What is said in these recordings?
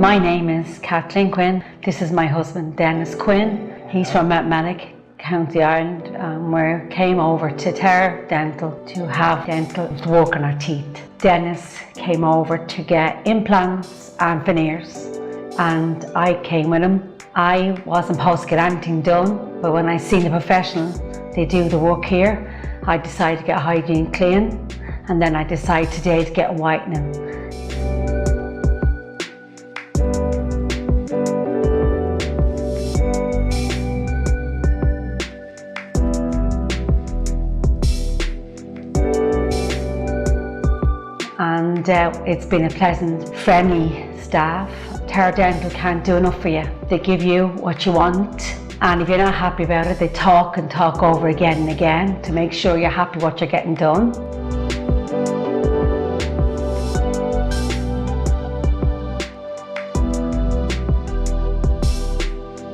My name is Katelyn Quinn. This is my husband, Denis Quinn. He's from Mountmanick, County Ireland, where we came over to Terra Dental to have dental work on our teeth. Denis came over to get implants and veneers, and I came with him. I wasn't supposed to get anything done, but when I seen the professional, they do the work here, I decided to get hygiene clean, and then I decided today to get whitening. And it's been a pleasant, friendly staff. Terra Dental can't do enough for you. They give you what you want, and if you're not happy about it, they talk and talk over again and again to make sure you're happy what you're getting done.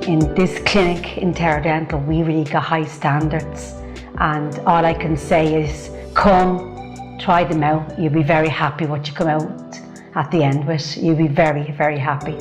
In this clinic in Terra Dental, we really got high standards, and all I can say is come, try them out. You'll be very happy what you come out at the end with. You'll be very, very happy.